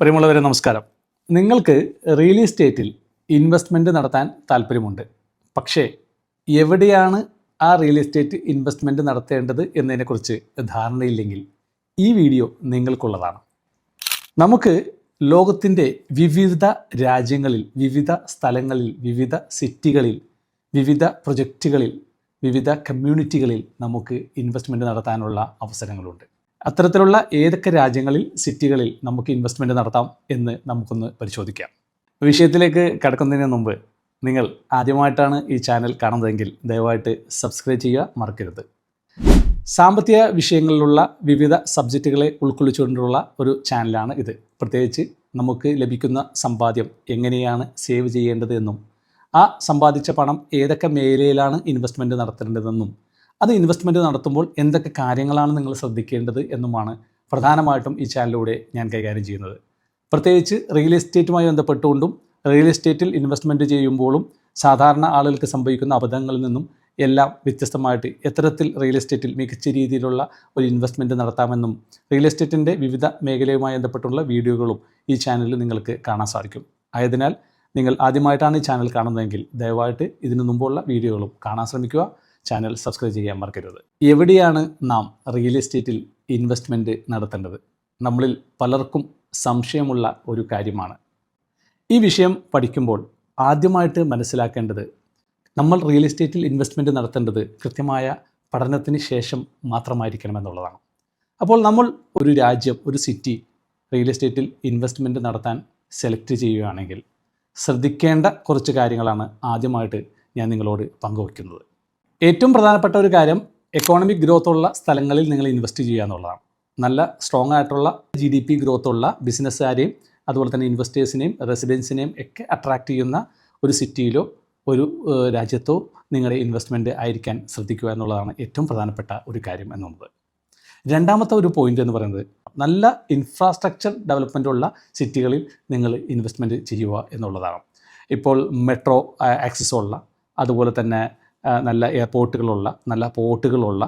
പ്രിയമുള്ളവരെ നമസ്കാരം. നിങ്ങൾക്ക് റിയൽ എസ്റ്റേറ്റിൽ ഇൻവെസ്റ്റ്മെൻറ്റ് നടത്താൻ താല്പര്യമുണ്ട്. പക്ഷേ എവിടെയാണ് ആ റിയൽ എസ്റ്റേറ്റ് ഇൻവെസ്റ്റ്മെൻറ്റ് നടത്തേണ്ടത് എന്നതിനെക്കുറിച്ച് ധാരണയില്ലെങ്കിൽ ഈ വീഡിയോ നിങ്ങൾക്കുള്ളതാണ്. നമുക്ക് ലോകത്തിൻ്റെ വിവിധ രാജ്യങ്ങളിൽ, വിവിധ സ്ഥലങ്ങളിൽ, വിവിധ സിറ്റികളിൽ, വിവിധ പ്രൊജക്റ്റുകളിൽ, വിവിധ കമ്മ്യൂണിറ്റികളിൽ നമുക്ക് ഇൻവെസ്റ്റ്മെൻറ്റ് നടത്താനുള്ള അവസരങ്ങളുണ്ട്. അത്തരത്തിലുള്ള ഏതൊക്കെ രാജ്യങ്ങളിൽ, സിറ്റികളിൽ നമുക്ക് ഇൻവെസ്റ്റ്മെൻറ്റ് നടത്താം എന്ന് നമുക്കൊന്ന് പരിശോധിക്കാം. വിഷയത്തിലേക്ക് കടക്കുന്നതിന് മുമ്പ് നിങ്ങൾ ആദ്യമായിട്ടാണ് ഈ ചാനൽ കാണുന്നതെങ്കിൽ ദയവായിട്ട് സബ്സ്ക്രൈബ് ചെയ്യുക മറക്കരുത്. സാമ്പത്തിക വിഷയങ്ങളിലുള്ള വിവിധ സബ്ജക്റ്റുകളെ ഉൾക്കൊള്ളിച്ചുകൊണ്ടുള്ള ഒരു ചാനലാണ് ഇത്. പ്രത്യേകിച്ച് നമുക്ക് ലഭിക്കുന്ന സമ്പാദ്യം എങ്ങനെയാണ് സേവ് ചെയ്യേണ്ടത് എന്നും ആ സമ്പാദിച്ച പണം ഏതൊക്കെ മേഖലയിലാണ് ഇൻവെസ്റ്റ്മെൻറ്റ് നടത്തേണ്ടതെന്നും അത് ഇൻവെസ്റ്റ്മെൻറ്റ് നടത്തുമ്പോൾ എന്തൊക്കെ കാര്യങ്ങളാണ് നിങ്ങൾ ശ്രദ്ധിക്കേണ്ടത് എന്നുമാണ് പ്രധാനമായിട്ടും ഈ ചാനലിലൂടെ ഞാൻ കൈകാര്യം ചെയ്യുന്നത്. പ്രത്യേകിച്ച് റിയൽ എസ്റ്റേറ്റുമായി ബന്ധപ്പെട്ടുകൊണ്ടും റിയൽ എസ്റ്റേറ്റിൽ ഇൻവെസ്റ്റ്മെൻറ്റ് ചെയ്യുമ്പോഴും സാധാരണ ആളുകൾക്ക് സംഭവിക്കുന്ന അബദ്ധങ്ങളിൽ നിന്നും എല്ലാം വ്യത്യസ്തമായിട്ട് എത്തരത്തിൽ റിയൽ എസ്റ്റേറ്റിൽ മികച്ച രീതിയിലുള്ള ഒരു ഇൻവെസ്റ്റ്മെൻറ്റ് നടത്താമെന്നും റിയൽ എസ്റ്റേറ്റിൻ്റെ വിവിധ മേഖലയുമായി ബന്ധപ്പെട്ടുള്ള വീഡിയോകളും ഈ ചാനലിൽ നിങ്ങൾക്ക് കാണാൻ സാധിക്കും. ആയതിനാൽ നിങ്ങൾ ആദ്യമായിട്ടാണ് ഈ ചാനൽ കാണുന്നതെങ്കിൽ ദയവായിട്ട് ഇതിനു മുമ്പുള്ള വീഡിയോകളും കാണാൻ ശ്രമിക്കുക. ചാനൽ സബ്സ്ക്രൈബ് ചെയ്യാൻ മറക്കരുത്. എവിടെയാണ് നാം റിയൽ എസ്റ്റേറ്റിൽ ഇൻവെസ്റ്റ്മെൻറ്റ് നടത്തേണ്ടത്? നമ്മളിൽ പലർക്കും സംശയമുള്ള ഒരു കാര്യമാണ്. ഈ വിഷയം പഠിക്കുമ്പോൾ ആദ്യമായിട്ട് മനസ്സിലാക്കേണ്ടത് നമ്മൾ റിയൽ എസ്റ്റേറ്റിൽ ഇൻവെസ്റ്റ്മെൻറ്റ് നടത്തേണ്ടത് കൃത്യമായ പഠനത്തിന് ശേഷം മാത്രമായിരിക്കണമെന്നുള്ളതാണ്. അപ്പോൾ നമ്മൾ ഒരു രാജ്യം, ഒരു സിറ്റി റിയൽ എസ്റ്റേറ്റിൽ ഇൻവെസ്റ്റ്മെൻറ്റ് നടത്താൻ സെലക്ട് ചെയ്യുകയാണെങ്കിൽ ശ്രദ്ധിക്കേണ്ട കുറച്ച് കാര്യങ്ങളാണ് ആദ്യമായിട്ട് ഞാൻ നിങ്ങളോട് പങ്കുവയ്ക്കുന്നത്. ഏറ്റവും പ്രധാനപ്പെട്ട ഒരു കാര്യം എക്കോണമിക് ഗ്രോത്ത് ഉള്ള സ്ഥലങ്ങളിൽ നിങ്ങൾ ഇൻവെസ്റ്റ് ചെയ്യുക എന്നുള്ളതാണ്. നല്ല സ്ട്രോങ് ആയിട്ടുള്ള GDP ഗ്രോത്ത് ഉള്ള ബിസിനസ്സുകാരെയും അതുപോലെ തന്നെ ഇൻവെസ്റ്റേഴ്സിനെയും റെസിഡൻസിനെയും ഒക്കെ അട്രാക്റ്റ് ചെയ്യുന്ന ഒരു സിറ്റിയിലോ ഒരു രാജ്യത്തോ നിങ്ങളുടെ ഇൻവെസ്റ്റ്മെൻറ്റ് ആയിരിക്കാൻ ശ്രദ്ധിക്കുക എന്നുള്ളതാണ് ഏറ്റവും പ്രധാനപ്പെട്ട ഒരു കാര്യം എന്നുള്ളത്. രണ്ടാമത്തെ ഒരു പോയിൻ്റ് എന്ന് പറയുന്നത് നല്ല ഇൻഫ്രാസ്ട്രക്ചർ ഡെവലപ്മെൻ്റ് ഉള്ള സിറ്റികളിൽ നിങ്ങൾ ഇൻവെസ്റ്റ്മെൻറ്റ് ചെയ്യുക എന്നുള്ളതാണ്. ഇപ്പോൾ മെട്രോ ആക്സസ് ഉള്ള, അതുപോലെ തന്നെ നല്ല എയർപോർട്ടുകളുള്ള, നല്ല പോർട്ടുകളുള്ള,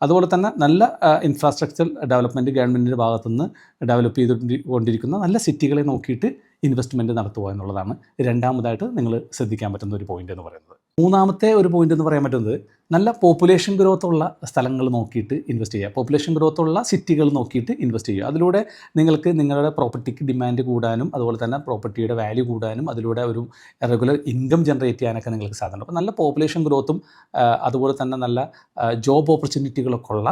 അതുപോലെ തന്നെ നല്ല ഇൻഫ്രാസ്ട്രക്ചർ ഡെവലപ്മെൻറ്റ് ഗവൺമെൻറ്റിൻ്റെ ഭാഗത്തുനിന്ന് ഡെവലപ്പ് ചെയ്തുകൊണ്ടിരിക്കുന്ന നല്ല സിറ്റികളെ നോക്കിയിട്ട് ഇൻവെസ്റ്റ്മെൻറ്റ് നടത്തുക എന്നുള്ളതാണ് രണ്ടാമതായിട്ട് നിങ്ങൾ ശ്രദ്ധിക്കാൻ പറ്റുന്ന ഒരു പോയിൻ്റ് എന്ന് പറയുന്നത്. മൂന്നാമത്തെ ഒരു പോയിൻ്റ് എന്ന് പറയാൻ പറ്റുന്നത് നല്ല പോപ്പുലേഷൻ ഗ്രോത്ത് ഉള്ള സ്ഥലങ്ങൾ നോക്കിയിട്ട് ഇൻവെസ്റ്റ് ചെയ്യുക. പോപ്പുലേഷൻ ഗ്രോത്ത് ഉള്ള സിറ്റികൾ നോക്കിയിട്ട് ഇൻവെസ്റ്റ് ചെയ്യുക. അതിലൂടെ നിങ്ങൾക്ക് നിങ്ങളുടെ പ്രോപ്പർട്ടിക്ക് ഡിമാൻഡ് കൂടാനും അതുപോലെ തന്നെ പ്രോപ്പർട്ടിയുടെ വാല്യൂ കൂടാനും അതിലൂടെ ഒരു റെഗുലർ ഇൻകം ജനറേറ്റ് ചെയ്യാനൊക്കെ നിങ്ങൾക്ക് സാധ്യതയുണ്ട്. അപ്പോൾ നല്ല പോപ്പുലേഷൻ ഗ്രോത്തും അതുപോലെ തന്നെ നല്ല ജോബ് ഓപ്പർച്യൂണിറ്റികളൊക്കെ ഉള്ള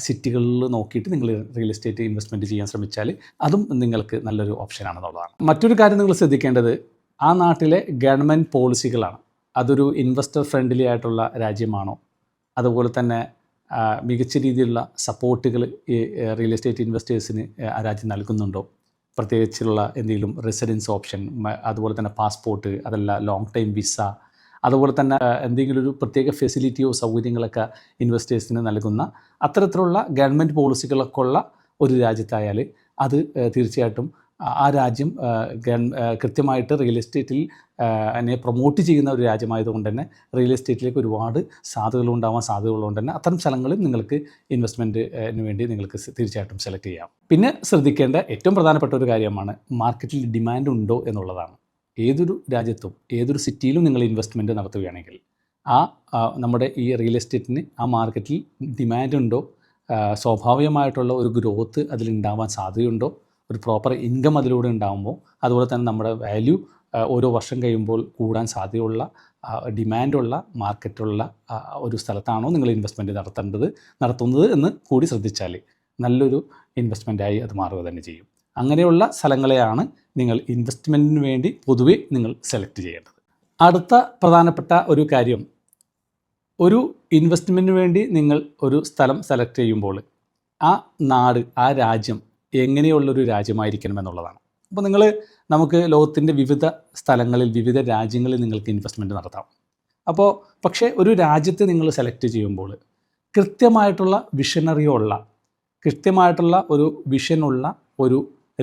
സിറ്റികളിൽ നോക്കിയിട്ട് നിങ്ങൾ റിയൽ എസ്റ്റേറ്റ് ഇൻവെസ്റ്റ്മെൻറ്റ് ചെയ്യാൻ ശ്രമിച്ചാൽ അതും നിങ്ങൾക്ക് നല്ലൊരു ഓപ്ഷനാണെന്നുള്ളതാണ്. മറ്റൊരു കാര്യം നിങ്ങൾ ശ്രദ്ധിക്കേണ്ടത് ആ നാട്ടിലെ ഗവൺമെൻറ് പോളിസികളാണ്. അതൊരു ഇൻവെസ്റ്റർ ഫ്രണ്ട്ലി ആയിട്ടുള്ള രാജ്യമാണോ, അതുപോലെ തന്നെ മികച്ച രീതിയിലുള്ള സപ്പോർട്ടുകൾ ഈ റിയൽ എസ്റ്റേറ്റ് ഇൻവെസ്റ്റേഴ്സിന് ആ രാജ്യം നൽകുന്നുണ്ടോ, പ്രത്യേകിച്ചുള്ള എന്തെങ്കിലും റെസിഡൻസ് ഓപ്ഷൻ, അതുപോലെ തന്നെ പാസ്പോർട്ട്, അതല്ല ലോങ് ടൈം വിസ, അതുപോലെ തന്നെ എന്തെങ്കിലും ഒരു പ്രത്യേക ഫെസിലിറ്റിയോ സൗകര്യങ്ങളൊക്കെ ഇൻവെസ്റ്റേഴ്സിന് നൽകുന്ന അത്തരത്തിലുള്ള ഗവൺമെൻറ് പോളിസികളൊക്കെ ഉള്ള ഒരു രാജ്യത്തായാൽ അത് തീർച്ചയായിട്ടും ആ രാജ്യം കൃത്യമായിട്ട് റിയൽ എസ്റ്റേറ്റിൽ അതിനെ പ്രൊമോട്ട് ചെയ്യുന്ന ഒരു രാജ്യമായതുകൊണ്ട് തന്നെ റിയൽ എസ്റ്റേറ്റിലേക്ക് ഒരുപാട് സാധ്യതകളുണ്ടാവാൻ സാധ്യതകളുകൊണ്ട് തന്നെ അത്തരം സ്ഥലങ്ങളിൽ നിങ്ങൾക്ക് ഇൻവെസ്റ്റ്മെൻറ്റിന് വേണ്ടി നിങ്ങൾക്ക് തീർച്ചയായിട്ടും സെലക്ട് ചെയ്യാം. പിന്നെ ശ്രദ്ധിക്കേണ്ട ഏറ്റവും പ്രധാനപ്പെട്ട ഒരു കാര്യമാണ് മാർക്കറ്റിൽ ഡിമാൻഡ് ഉണ്ടോ എന്നുള്ളതാണ്. ഏതൊരു രാജ്യത്തും ഏതൊരു സിറ്റിയിലും നിങ്ങൾ ഇൻവെസ്റ്റ്മെൻറ്റ് നടത്തുകയാണെങ്കിൽ നമ്മുടെ ഈ റിയൽ എസ്റ്റേറ്റിന് ആ മാർക്കറ്റിൽ ഡിമാൻഡ് ഉണ്ടോ, സ്വാഭാവികമായിട്ടുള്ള ഒരു ഗ്രോത്ത് അതിലുണ്ടാവാൻ സാധ്യതയുണ്ടോ, ഒരു പ്രോപ്പർ ഇൻകം അതിലൂടെ ഉണ്ടാകുമ്പോൾ, അതുപോലെ തന്നെ നമ്മുടെ വാല്യൂ ഓരോ വർഷം കഴിയുമ്പോൾ കൂടാൻ സാധ്യതയുള്ള ഡിമാൻഡുള്ള മാർക്കറ്റുള്ള ഒരു സ്ഥലത്താണോ നിങ്ങൾ ഇൻവെസ്റ്റ്മെൻറ്റ് നടത്തുന്നത് എന്ന് കൂടി ശ്രദ്ധിച്ചാൽ നല്ലൊരു ഇൻവെസ്റ്റ്മെൻറ്റായി അത് മാറുക തന്നെ ചെയ്യും. അങ്ങനെയുള്ള സ്ഥലങ്ങളെയാണ് നിങ്ങൾ ഇൻവെസ്റ്റ്മെൻറ്റിന് വേണ്ടി പൊതുവെ നിങ്ങൾ സെലക്ട് ചെയ്യേണ്ടത്. അടുത്ത പ്രധാനപ്പെട്ട ഒരു കാര്യം, ഒരു ഇൻവെസ്റ്റ്മെൻറ്റിന് വേണ്ടി നിങ്ങൾ ഒരു സ്ഥലം സെലക്ട് ചെയ്യുമ്പോൾ ആ നാട്, ആ രാജ്യം എങ്ങനെയുള്ളൊരു രാജ്യമായിരിക്കണം എന്നുള്ളതാണ്. അപ്പോൾ നമുക്ക് ലോകത്തിൻ്റെ വിവിധ സ്ഥലങ്ങളിൽ, വിവിധ രാജ്യങ്ങളിൽ നിങ്ങൾക്ക് ഇൻവെസ്റ്റ്മെൻറ്റ് നടത്താം. പക്ഷേ ഒരു രാജ്യത്തെ നിങ്ങൾ സെലക്ട് ചെയ്യുമ്പോൾ കൃത്യമായിട്ടുള്ള കൃത്യമായിട്ടുള്ള ഒരു വിഷനുള്ള ഒരു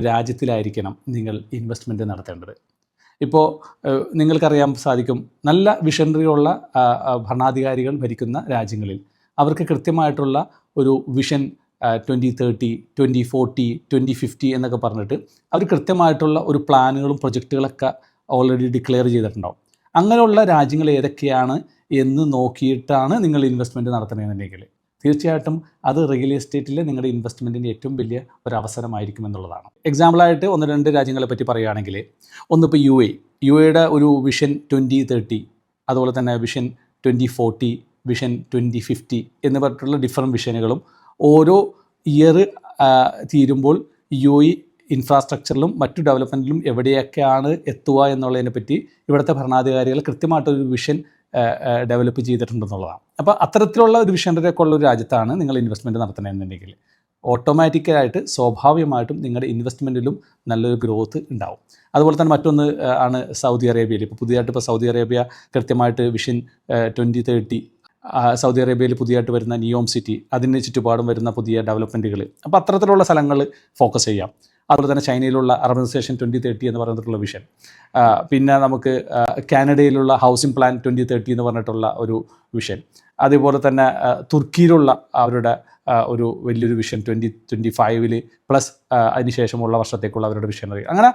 രാജ്യത്തിലായിരിക്കണം നിങ്ങൾ ഇൻവെസ്റ്റ്മെൻറ്റ് നടത്തേണ്ടത്. ഇപ്പോൾ നിങ്ങൾക്കറിയാൻ സാധിക്കും, നല്ല വിഷനറിയുള്ള ഭരണാധികാരികൾ ഭരിക്കുന്ന രാജ്യങ്ങളിൽ അവർക്ക് കൃത്യമായിട്ടുള്ള ഒരു വിഷൻ 2030, 2040, 2050 എന്നൊക്കെ പറഞ്ഞിട്ട് അവർ കൃത്യമായിട്ടുള്ള ഒരു പ്ലാനുകളും പ്രൊജക്റ്റുകളൊക്കെ ഓൾറെഡി ഡിക്ലെയർ ചെയ്തിട്ടുണ്ടാവും. അങ്ങനെയുള്ള രാജ്യങ്ങൾ ഏതൊക്കെയാണ് എന്ന് നോക്കിയിട്ടാണ് നിങ്ങൾ ഇൻവെസ്റ്റ്മെൻറ്റ് നടത്തണമെന്നുണ്ടെങ്കിൽ തീർച്ചയായിട്ടും അത് റിയൽ എസ്റ്റേറ്റിൽ നിങ്ങളുടെ ഇൻവെസ്റ്റ്മെൻറ്റിൻ്റെ ഏറ്റവും വലിയ ഒരു അവസരമായിരിക്കും എന്നുള്ളതാണ്. എക്സാമ്പിളായിട്ട് 1-2 രാജ്യങ്ങളെ പറ്റി പറയുകയാണെങ്കിൽ, ഒന്നിപ്പോൾ യു എയുടെ ഒരു വിഷൻ 2030, അതുപോലെ തന്നെ വിഷൻ 2040, വിഷൻ 2050 എന്ന് പറഞ്ഞിട്ടുള്ള ഡിഫറെൻറ്റ് വിഷനുകളും ഓരോ ഇയർ തീരുമ്പോൾ ഇൻഫ്രാസ്ട്രക്ചറിലും മറ്റു ഡെവലപ്മെൻറ്റിലും എവിടെയൊക്കെയാണ് എത്തുക എന്നുള്ളതിനെപ്പറ്റി ഇവിടുത്തെ ഭരണാധികാരികൾ കൃത്യമായിട്ടൊരു വിഷൻ ഡെവലപ്പ് ചെയ്തിട്ടുണ്ടെന്നുള്ളതാണ്. അപ്പോൾ അത്തരത്തിലുള്ള ഒരു വിഷനൊക്കെ ഉള്ള ഒരു രാജ്യത്താണ് നിങ്ങൾ ഇൻവെസ്റ്റ്മെൻറ്റ് നടത്തണമെന്നുണ്ടെങ്കിൽ ഓട്ടോമാറ്റിക്കായിട്ട് സ്വാഭാവികമായിട്ടും നിങ്ങളുടെ ഇൻവെസ്റ്റ്മെൻറ്റിലും നല്ലൊരു ഗ്രോത്ത് ഉണ്ടാവും. അതുപോലെ തന്നെ മറ്റൊന്ന് ആണ് സൗദി അറേബ്യയിൽ. ഇപ്പോൾ പുതിയതായിട്ട് സൗദി അറേബ്യ കൃത്യമായിട്ട് വിഷൻ 2030, സൗദി അറേബ്യയിൽ പുതിയതായിട്ട് വരുന്ന നിയോം സിറ്റി, അതിന് ചുറ്റുപാടും വരുന്ന പുതിയ ഡെവലപ്മെൻറ്റുകൾ, അപ്പോൾ അത്തരത്തിലുള്ള സ്ഥലങ്ങൾ ഫോക്കസ് ചെയ്യാം. അതുപോലെ തന്നെ ചൈനയിലുള്ള അർബനൈസേഷൻ 2030 എന്ന് പറഞ്ഞിട്ടുള്ള വിഷൻ, പിന്നെ നമുക്ക് കാനഡയിലുള്ള ഹൗസിംഗ് പ്ലാൻ 2030 എന്ന് പറഞ്ഞിട്ടുള്ള ഒരു വിഷൻ, അതുപോലെ തന്നെ തുർക്കിയിലുള്ള അവരുടെ ഒരു വലിയൊരു വിഷൻ 2025 പ്ലസ് അതിനുശേഷമുള്ള വർഷത്തേക്കുള്ള അവരുടെ വിഷനറി. അങ്ങനെ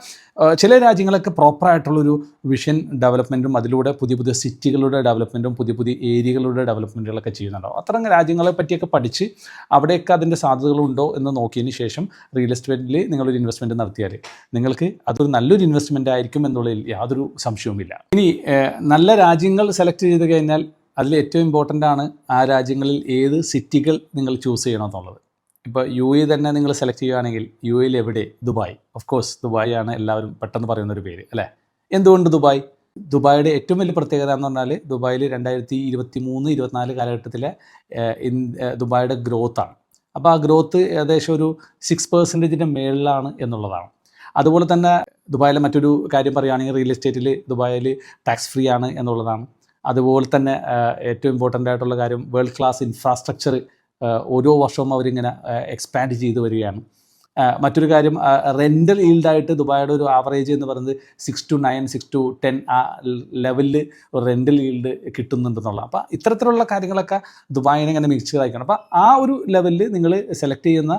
ചില രാജ്യങ്ങളൊക്കെ പ്രോപ്പറായിട്ടുള്ളൊരു വിഷൻ ഡെവലപ്മെൻറ്റും അതിലൂടെ പുതിയ പുതിയ സിറ്റികളുടെ ഡെവലപ്മെൻറ്റും പുതിയ പുതിയ ഏരിയകളുടെ ഡെവലപ്മെൻറ്റുകളൊക്കെ ചെയ്യുന്നുണ്ടാവും. അത്തരം രാജ്യങ്ങളെ പറ്റിയൊക്കെ പഠിച്ച് അവിടെയൊക്കെ അതിൻ്റെ സാധ്യതകളുണ്ടോ എന്ന് നോക്കിയതിന് ശേഷം റിയൽ എസ്റ്റേറ്റിൽ നിങ്ങളൊരു ഇൻവെസ്റ്റ്മെൻറ്റ് നടത്തിയാൽ നിങ്ങൾക്ക് അതൊരു നല്ലൊരു ഇൻവെസ്റ്റ്മെൻറ്റ് ആയിരിക്കും എന്നുള്ളതിൽ യാതൊരു സംശയവുമില്ല. ഇനി നല്ല രാജ്യങ്ങൾ സെലക്ട് ചെയ്ത് കഴിഞ്ഞാൽ അതിൽ ഏറ്റവും ഇമ്പോർട്ടൻ്റ് ആണ് ആ രാജ്യങ്ങളിൽ ഏത് സിറ്റികൾ നിങ്ങൾ ചൂസ് ചെയ്യണമെന്നുള്ളത്. ഇപ്പോൾ UAE തന്നെ നിങ്ങൾ സെലക്ട് ചെയ്യുകയാണെങ്കിൽ UAEയിൽ എവിടെ? ദുബായ്. ഓഫ് കോഴ്സ് ദുബായ് ആണ് എല്ലാവരും പെട്ടെന്ന് പറയുന്നൊരു പേര് അല്ലേ. എന്തുകൊണ്ട് ദുബായ്? ദുബായിയുടെ ഏറ്റവും വലിയ പ്രത്യേകത എന്ന് പറഞ്ഞാൽ ദുബായിൽ 2023-24 കാലഘട്ടത്തിലെ ദുബായിയുടെ ഗ്രോത്താണ്. അപ്പോൾ ആ ഗ്രോത്ത് ഏകദേശം ഒരു 6% മേളിലാണ് എന്നുള്ളതാണ്. അതുപോലെ തന്നെ ദുബായിലെ മറ്റൊരു കാര്യം പറയുകയാണെങ്കിൽ റിയൽ എസ്റ്റേറ്റിൽ ദുബായിൽ ടാക്സ് ഫ്രീ ആണ് എന്നുള്ളതാണ്. അതുപോലെ തന്നെ ഏറ്റവും ഇമ്പോർട്ടൻ്റ് ആയിട്ടുള്ള കാര്യം വേൾഡ് ക്ലാസ് ഇൻഫ്രാസ്ട്രക്ചർ ഓരോ വർഷവും അവരിങ്ങനെ എക്സ്പാൻഡ് ചെയ്ത് വരികയാണ്. മറ്റൊരു കാര്യം റെൻ്റൽ ഈൽഡായിട്ട് ദുബായിയുടെ ഒരു ആവറേജ് എന്ന് പറയുന്നത് 6 to 9, 6 to 10 ആ ലെവലിൽ റെൻ്റൽ ഈൽഡ് കിട്ടുന്നുണ്ടെന്നുള്ള. അപ്പോൾ ഇത്തരത്തിലുള്ള കാര്യങ്ങളൊക്കെ ദുബായിനെ ഇങ്ങനെ മികച്ചതായിരിക്കണം. അപ്പോൾ ആ ഒരു ലെവലിൽ നിങ്ങൾ സെലക്ട് ചെയ്യുന്ന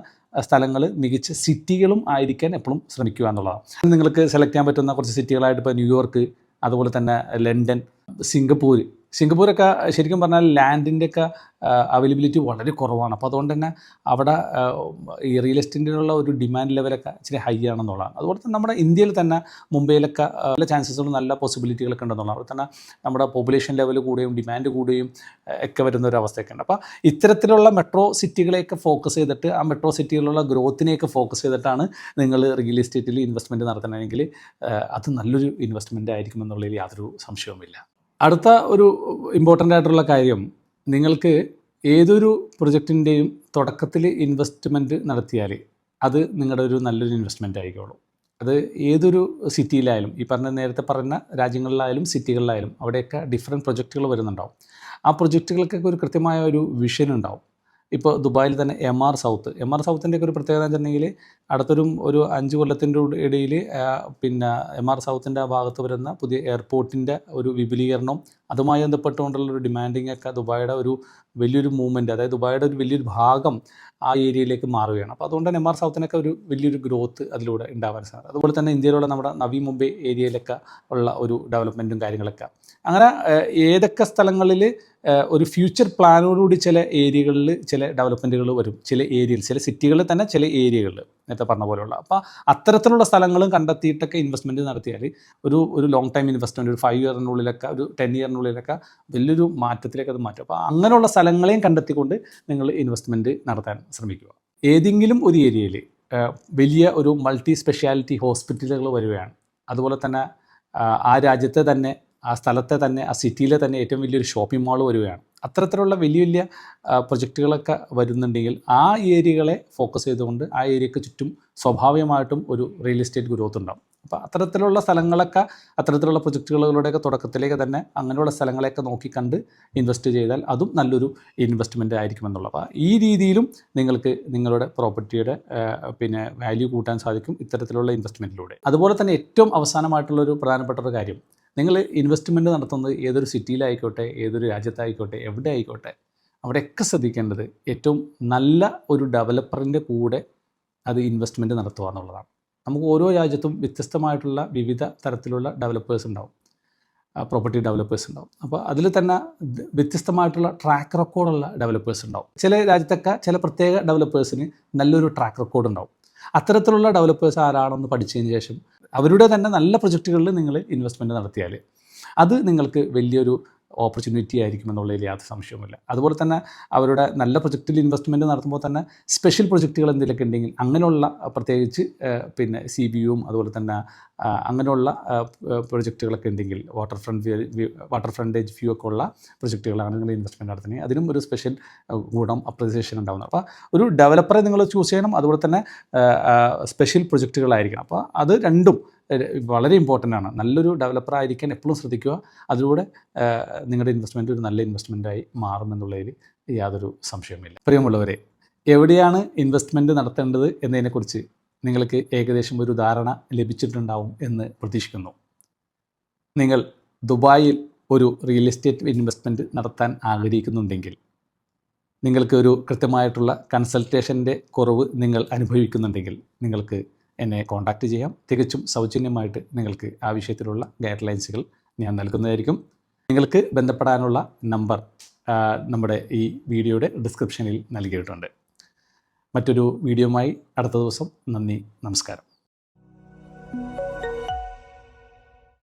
സ്ഥലങ്ങൾ മികച്ച സിറ്റികളും ആയിരിക്കാൻ എപ്പോഴും ശ്രമിക്കുക എന്നുള്ളതാണ്. നിങ്ങൾക്ക് സെലക്ട് ചെയ്യാൻ പറ്റുന്ന കുറച്ച് സിറ്റികളായിട്ട് ഇപ്പോൾ ന്യൂയോർക്ക്, അതുപോലെ തന്നെ ലണ്ടൻ, സിംഗപ്പൂരൊക്കെ ശരിക്കും പറഞ്ഞാൽ ലാൻഡിൻ്റെയൊക്കെ അവൈലബിലിറ്റി വളരെ കുറവാണ്. അപ്പോൾ അതുകൊണ്ട് തന്നെ അവിടെ ഈ റിയൽ എസ്റ്റേറ്റിനുള്ള ഒരു ഡിമാൻഡ് ലെവലൊക്കെ ഇച്ചിരി ഹൈ ആണെന്നുള്ളതാണ്. അതുപോലെ തന്നെ നമ്മുടെ ഇന്ത്യയിൽ തന്നെ മുംബൈയിലൊക്കെ നല്ല ചാൻസസുകളും നല്ല പോസിബിലിറ്റികളൊക്കെ ഉണ്ടെന്നുള്ളത്. അവിടെ തന്നെ നമ്മുടെ പോപ്പുലേഷൻ ലെവൽ കൂടുകയും ഡിമാൻഡ് കൂടുകയും ഒക്കെ വരുന്ന ഒരു അവസ്ഥയൊക്കെ ഉണ്ട്. അപ്പോൾ ഇത്തരത്തിലുള്ള മെട്രോ സിറ്റികളെയൊക്കെ ഫോക്കസ് ചെയ്തിട്ട് ആ മെട്രോ സിറ്റികളിലുള്ള ഗ്രോത്തിനെയൊക്കെ ഫോക്കസ് ചെയ്തിട്ടാണ് നിങ്ങൾ റിയൽ എസ്റ്റേറ്റിൽ ഇൻവെസ്റ്റ്മെൻറ്റ് നടത്തണമെങ്കിൽ അത് നല്ലൊരു ഇൻവെസ്റ്റ്മെൻറ്റ് ആയിരിക്കുമെന്നുള്ളതിൽ യാതൊരു സംശയവുമില്ല. അടുത്ത ഒരു ഇമ്പോർട്ടൻ്റ് ആയിട്ടുള്ള കാര്യം, നിങ്ങൾക്ക് ഏതൊരു പ്രൊജക്റ്റിൻ്റെയും തുടക്കത്തിൽ ഇൻവെസ്റ്റ്മെൻറ്റ് നടത്തിയാൽ അത് നിങ്ങളുടെ ഒരു നല്ലൊരു ഇൻവെസ്റ്റ്മെൻറ്റ് ആയിക്കോളും. അത് ഏതൊരു സിറ്റിയിലായാലും, ഈ നേരത്തെ പറഞ്ഞ രാജ്യങ്ങളിലായാലും സിറ്റികളിലായാലും അവിടെയൊക്കെ ഡിഫറെൻറ്റ് പ്രൊജക്റ്റുകൾ വരുന്നുണ്ടാവും. ആ പ്രൊജക്റ്റുകൾക്കൊക്കെ ഒരു കൃത്യമായ ഒരു വിഷൻ ഉണ്ടാവും. ഇപ്പോൾ ദുബായിൽ തന്നെ MR സൗത്തിൻ്റെയൊക്കെ ഒരു പ്രത്യേകത എന്ന് വെച്ചിട്ടുണ്ടെങ്കിൽ ഒരു 5 കൊല്ലത്തിൻ്റെ ഇടയിൽ പിന്നെ MR സൗത്തിൻ്റെ ആ ഭാഗത്ത് വരുന്ന പുതിയ എയർപോർട്ടിൻ്റെ ഒരു വിപുലീകരണം, അതുമായി ബന്ധപ്പെട്ടുകൊണ്ടുള്ളൊരു ഡിമാൻഡിങ് ഒക്കെ ദുബായിയുടെ ഒരു വലിയൊരു മൂവ്മെൻറ്റ്, അതായത് ദുബായിയുടെ ഒരു വലിയൊരു ഭാഗം ആ ഏരിയയിലേക്ക് മാറുകയാണ്. അപ്പോൾ അതുകൊണ്ട് തന്നെ MR സൗത്തിനൊക്കെ ഒരു വലിയൊരു ഗ്രോത്ത് അതിലൂടെ ഉണ്ടാവാൻ സാധിക്കും. അതുപോലെ തന്നെ ഇന്ത്യയിലുള്ള നമ്മുടെ നവി മുംബൈ ഏരിയയിലൊക്കെ ഉള്ള ഒരു ഡെവലപ്മെൻറ്റും കാര്യങ്ങളൊക്കെ. അങ്ങനെ ഏതൊക്കെ സ്ഥലങ്ങളിൽ ഒരു ഫ്യൂച്ചർ പ്ലാനോടുകൂടി ചില ഏരിയകളിൽ ചില ഡെവലപ്മെൻറ്റുകൾ വരും, ചില സിറ്റികളിൽ തന്നെ ചില ഏരിയകളിൽ നേരത്തെ പറഞ്ഞ പോലെയുള്ള. അപ്പോൾ അത്തരത്തിലുള്ള സ്ഥലങ്ങളും കണ്ടെത്തിയിട്ടൊക്കെ ഇൻവെസ്റ്റ്മെൻറ്റ് നടത്തിയാൽ ഒരു ലോങ് ടൈം ഇൻവെസ്റ്റ്മെൻറ്റ്, ഒരു 5 ഇയറിനുള്ളിലൊക്കെ, ഒരു 10 ഇയറിനുള്ളിലൊക്കെ വലിയൊരു മാറ്റത്തിലേക്ക് അത് മാറ്റും. അപ്പോൾ അങ്ങനെയുള്ള സ്ഥലങ്ങളെയും കണ്ടെത്തിക്കൊണ്ട് നിങ്ങൾ ഇൻവെസ്റ്റ്മെൻറ്റ് നടത്താൻ ശ്രമിക്കുക. ഏതെങ്കിലും ഒരു ഏരിയയിൽ വലിയ ഒരു മൾട്ടി സ്പെഷ്യാലിറ്റി ഹോസ്പിറ്റലുകൾ വരികയാണ്, അതുപോലെ തന്നെ ആ രാജ്യത്തെ തന്നെ, ആ സ്ഥലത്തെ തന്നെ, ആ സിറ്റിയിലെ തന്നെ ഏറ്റവും വലിയൊരു ഷോപ്പിംഗ് മാൾ വരികയാണ്, അത്തരത്തിലുള്ള വലിയ വലിയ പ്രൊജക്റ്റുകളൊക്കെ വരുന്നുണ്ടെങ്കിൽ ആ ഏരിയകളെ ഫോക്കസ് ചെയ്തുകൊണ്ട് ആ ഏരിയയ്ക്ക് ചുറ്റും സ്വാഭാവികമായിട്ടും ഒരു റിയൽ എസ്റ്റേറ്റ് ഗ്രോത്ത് ഉണ്ടാകും. അപ്പോൾ അത്തരത്തിലുള്ള സ്ഥലങ്ങളൊക്കെ, അത്തരത്തിലുള്ള പ്രൊജക്റ്റുകളുടെയൊക്കെ തുടക്കത്തിലേക്ക് തന്നെ അങ്ങനെയുള്ള സ്ഥലങ്ങളെയൊക്കെ നോക്കിക്കണ്ട് ഇൻവെസ്റ്റ് ചെയ്താൽ അതും നല്ലൊരു ഇൻവെസ്റ്റ്മെൻറ്റ് ആയിരിക്കുമെന്നുള്ളത്. അപ്പോൾ ഈ രീതിയിലും നിങ്ങൾക്ക് നിങ്ങളുടെ പ്രോപ്പർട്ടിയുടെ വാല്യൂ കൂട്ടാൻ സാധിക്കും ഇത്തരത്തിലുള്ള ഇൻവെസ്റ്റ്മെൻറ്റിലൂടെ. അതുപോലെ തന്നെ ഏറ്റവും അവസാനമായിട്ടുള്ളൊരു പ്രധാനപ്പെട്ട ഒരു കാര്യം, നിങ്ങൾ ഇൻവെസ്റ്റ്മെൻറ്റ് നടത്തുന്നത് ഏതൊരു സിറ്റിയിലായിക്കോട്ടെ, ഏതൊരു രാജ്യത്തായിക്കോട്ടെ, എവിടെ ആയിക്കോട്ടെ, അവിടെയൊക്കെ ശ്രദ്ധിക്കേണ്ടത് ഏറ്റവും നല്ല ഒരു ഡെവലപ്പറിൻ്റെ കൂടെ അത് ഇൻവെസ്റ്റ്മെൻറ്റ് നടത്തുക എന്നുള്ളതാണ്. നമുക്ക് ഓരോ രാജ്യത്തും വ്യത്യസ്തമായിട്ടുള്ള വിവിധ തരത്തിലുള്ള ഡെവലപ്പേഴ്സ് ഉണ്ടാവും, പ്രോപ്പർട്ടി ഡെവലപ്പേഴ്സ് ഉണ്ടാവും. അപ്പോൾ അതിൽ തന്നെ വ്യത്യസ്തമായിട്ടുള്ള ട്രാക്ക് റെക്കോർഡുള്ള ഡെവലപ്പേഴ്സ് ഉണ്ടാവും. ചില രാജ്യത്തൊക്കെ ചില പ്രത്യേക ഡെവലപ്പേഴ്സിന് നല്ലൊരു ട്രാക്ക് റെക്കോർഡ് ഉണ്ടാവും. അത്തരത്തിലുള്ള ഡെവലപ്പേഴ്സ് ആരാണെന്ന് പഠിച്ചതിന് ശേഷം അവരുടെ തന്നെ നല്ല പ്രൊജക്റ്റുകളിൽ നിങ്ങൾ ഇൻവെസ്റ്റ്മെൻറ്റ് നടത്തിയാൽ അത് നിങ്ങൾക്ക് വലിയൊരു ഓപ്പർച്യൂണിറ്റി ആയിരിക്കും എന്നുള്ളതിൽ യാതൊരു സംശയവുമില്ല. അതുപോലെ തന്നെ അവരുടെ നല്ല പ്രൊജക്റ്റിൽ ഇൻവെസ്റ്റ്മെൻറ്റ് നടത്തുമ്പോൾ തന്നെ സ്പെഷ്യൽ പ്രൊജക്റ്റുകൾ എന്തെങ്കിലുമൊക്കെ ഉണ്ടെങ്കിൽ അങ്ങനെയുള്ള പ്രത്യേകിച്ച് പിന്നെ CBUവും അതുപോലെ തന്നെ അങ്ങനെയുള്ള പ്രൊജക്റ്റുകളൊക്കെ ഉണ്ടെങ്കിൽ വാട്ടർ ഫ്രണ്ടേജ് വ്യൂ ഒക്കെ ഉള്ള പ്രൊജക്റ്റുകളാണ് നിങ്ങൾ ഇൻവെസ്റ്റ്മെൻറ്റ് നടത്തുന്നത്, അതിനും ഒരു സ്പെഷ്യൽ ഗുണം അപ്രിസിയേഷൻ ഉണ്ടാകുന്നത്. അപ്പോൾ ഒരു ഡെവലപ്പറെ നിങ്ങൾ ചൂസ് ചെയ്യണം, അതുപോലെ തന്നെ സ്പെഷ്യൽ പ്രൊജക്റ്റുകളായിരിക്കണം. അപ്പോൾ അത് രണ്ടും വളരെ ഇമ്പോർട്ടൻ്റ് ആണ്. നല്ലൊരു ഡെവലപ്പർ ആയിരിക്കാൻ എപ്പോഴും ശ്രദ്ധിക്കുക. അതിലൂടെ നിങ്ങളുടെ ഇൻവെസ്റ്റ്മെൻറ്റ് ഒരു നല്ല ഇൻവെസ്റ്റ്മെൻറ്റായി മാറുമെന്നുള്ളതിൽ യാതൊരു സംശയവുമില്ല. പ്രിയമുള്ളവരെ, എവിടെയാണ് ഇൻവെസ്റ്റ്മെൻറ്റ് നടത്തേണ്ടത് എന്നതിനെക്കുറിച്ച് നിങ്ങൾക്ക് ഏകദേശം ഒരു ധാരണ ലഭിച്ചിട്ടുണ്ടാവും എന്ന് പ്രതീക്ഷിക്കുന്നു. നിങ്ങൾ ദുബായിൽ ഒരു റിയൽ എസ്റ്റേറ്റ് ഇൻവെസ്റ്റ്മെൻറ്റ് നടത്താൻ ആഗ്രഹിക്കുന്നുണ്ടെങ്കിൽ, നിങ്ങൾക്ക് ഒരു കൃത്യമായിട്ടുള്ള കൺസൾട്ടേഷൻ്റെ കുറവ് നിങ്ങൾ അനുഭവിക്കുന്നുണ്ടെങ്കിൽ നിങ്ങൾക്ക് എന്നെ കോൺടാക്റ്റ് ചെയ്യാം. തികച്ചും സൗജന്യമായിട്ട് നിങ്ങൾക്ക് ആ വിഷയത്തിലുള്ള ഗൈഡ് ലൈൻസുകൾ ഞാൻ നൽകുന്നതായിരിക്കും. നിങ്ങൾക്ക് ബന്ധപ്പെടാനുള്ള നമ്പർ നമ്മുടെ ഈ വീഡിയോയുടെ ഡിസ്ക്രിപ്ഷനിൽ നൽകിയിട്ടുണ്ട്. മറ്റൊരു വീഡിയോയുമായി അടുത്ത ദിവസം. നന്ദി, നമസ്കാരം.